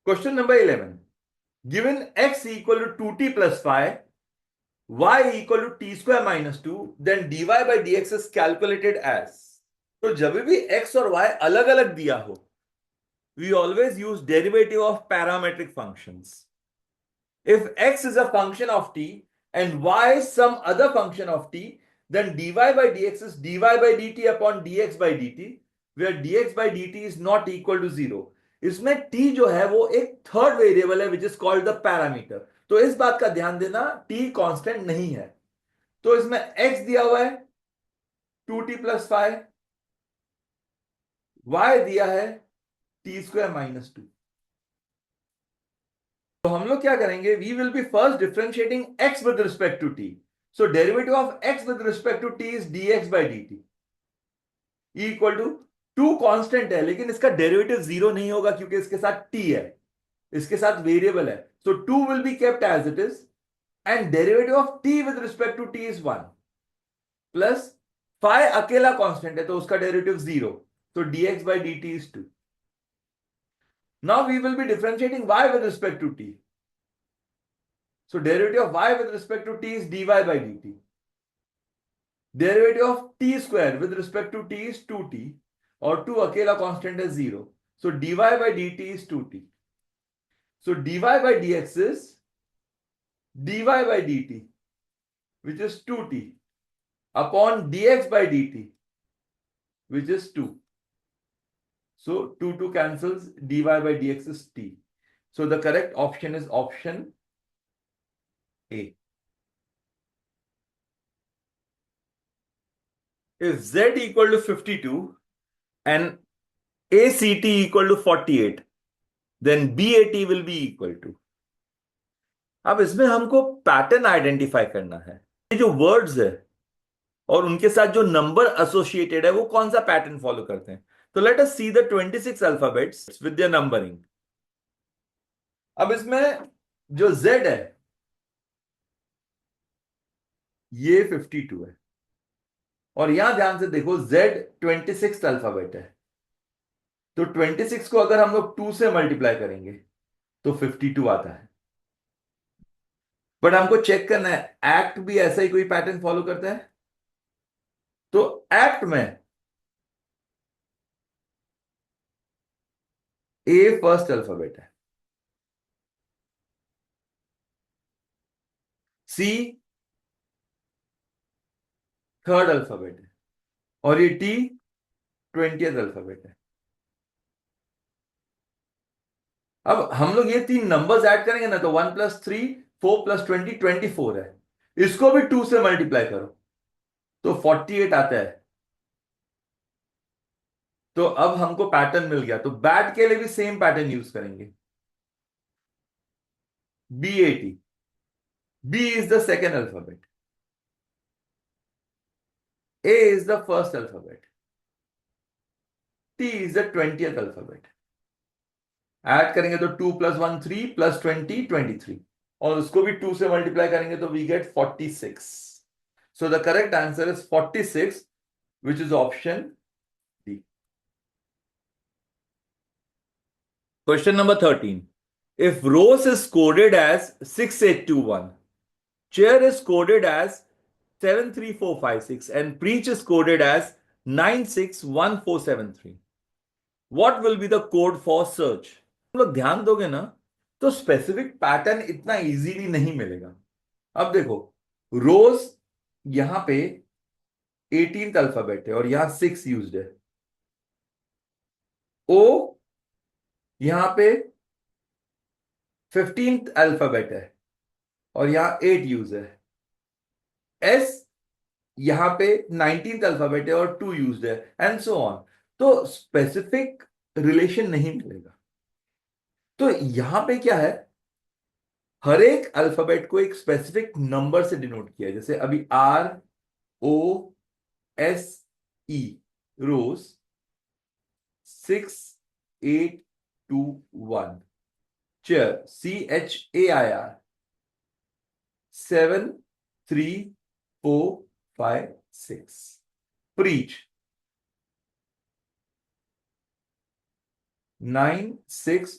Question number 11. Given x equal to 2t plus 5, y equal to t square minus 2, then dy by dx is calculated as. तो जब भी x और y अलग अलग दिया हो, we always use derivative of parametric functions. If x is a function of t and y is some other function of t, then dy by dx is dy by dt upon dx by dt, where dx by dt is not equal to 0. इसमें t जो है वो एक third variable है which is called the parameter. तो इस बात का ध्यान देना, t कांस्टेंट नहीं है. तो इसमें x दिया हुआ है 2t प्लस 5, y दिया है t स्क्वायर माइनस 2. तो हम लोग क्या करेंगे, we will be first differentiating x with respect to t. So derivative of x with respect to t is dx by dt equal to 2 constant है, लेकिन इसका डेरिवेटिव 0 नहीं होगा क्योंकि इसके साथ t है, इसके साथ वेरिएबल है. So 2 will be kept as it is and derivative of t with respect to t is 1 plus phi अकेला कांस्टेंट है तो उसका डेरिवेटिव 0. तो dx by dt is 2. Now we will be differentiating y with respect to t. So derivative of y with respect to t is dy by dt. Derivative of t square with respect to t is 2t और 2 अकेला constant है 0. So dy by dt is 2t. So dy by dx is dy by dt which is 2t upon dx by dt which is 2. So 2 cancels, dy by dx is t. So the correct option is option A. If z equal to 52 and ACT equal to 48, then BAT will be equal to. अब इसमें हमको pattern identify करना है. ये जो words है और उनके साथ जो नंबर एसोसिएटेड है वो कौन सा पैटर्न फॉलो करते हैं. तो let us see the 26 alphabets with their numbering. अब इसमें जो Z है ये 52 है और यहां ध्यान से देखो Z 26 अल्फाबेट है. तो 26 को अगर हम लोग 2 से मल्टीप्लाई करेंगे तो 52 आता है. बट हमको चेक करना है एक्ट भी ऐसा ही कोई पैटर्न फॉलो करता है. तो एक्ट में ए फर्स्ट अल्फाबेट है, सी थर्ड अल्फाबेट है और ये टी 20th अल्फाबेट है. अब हम लोग ये तीन नंबर्स ऐड करेंगे ना तो 1 प्लस 3 4 प्लस 20 24 है. इसको भी 2 से मल्टीप्लाई करो तो 48 आता है. तो अब हमको पैटर्न मिल गया. तो बैट के लिए भी सेम पैटर्न यूज करेंगे. BAT. B is the second alphabet. A is the first alphabet. T is the 20th alphabet. Add करेंगे तो 2 प्लस 1 3 प्लस 20 23 और उसको भी 2 से मल्टीप्लाई करेंगे तो we get 46. So the correct answer is 46 which is option D. Question number 13. If Rose is coded as 6821, Chair is coded as 73456 and Preach is coded as 961473. What will be the code for search? तुम लोग ध्यान दोगे ना तो specific pattern इतना easily नहीं मिलेगा. अब देखो रोज यहां पे 18th अल्फाबेट है और यहां 6 यूज्ड है. ओ यहां पे 15th अल्फाबेट है और यहां 8 यूज है. एस यहां पे 19th अल्फाबेट है और 2 यूज्ड है एंड सो ऑन. तो स्पेसिफिक रिलेशन नहीं मिलेगा. तो यहां पे क्या है, हर एक अल्फाबेट को एक स्पेसिफिक नंबर से डिनोट किया है. जैसे अभी ROSE rose 6821, chair CHAIR 73456, preach 961473.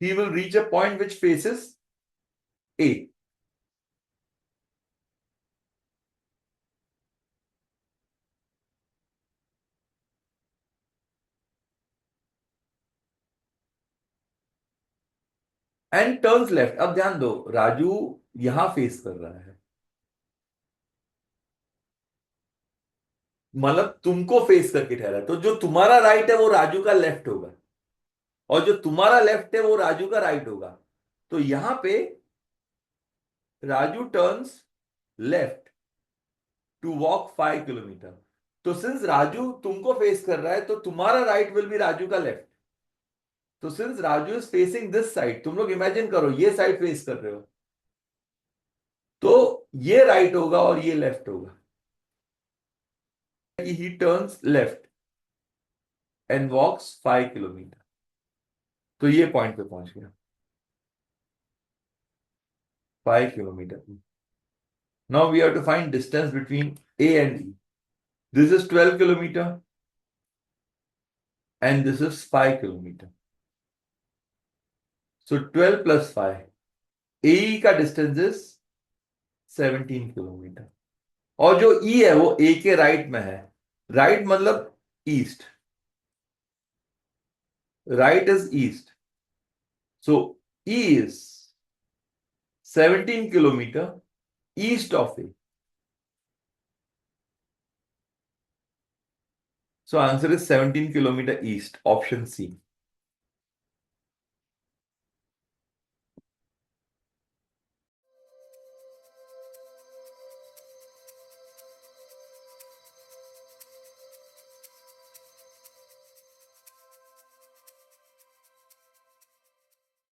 he will reach a point which faces A. And turns left. अब ध्यान दो, राजू यहां फेस कर रहा है, मतलब तुमको फेस करके ठहरा है, तो जो तुम्हारा राइट है वो राजू का लेफ्ट होगा, और जो तुम्हारा लेफ्ट है वो राजू का राइट होगा। तो यहां पे Raju turns left to walk 5 kilometre. तो सिंस राजू तुमको फेस कर रहा है, तो तुम्हारा राइट विल बी राजू का लेफ्ट। तो since Raju is facing this side, तुम लोग इमेजिन करो ये साइड फेस कर रहे हो, तो ये राइट होगा और ये लेफ्ट होगा। He turns left and walks 5 kilometre. तो ये पॉइंट पे पहुंच गया, 5 kilometre. Now we have to find distance between A and E. This is 12 kilometre and this is 5 kilometer. So 12 plus 5. AE का डिस्टेंस इज 17 किलोमीटर। और जो E है वो A के राइट में है। राइट मतलब east, right is east, so E is 17 kilometer east of A. So answer is 17 kilometer east, option C.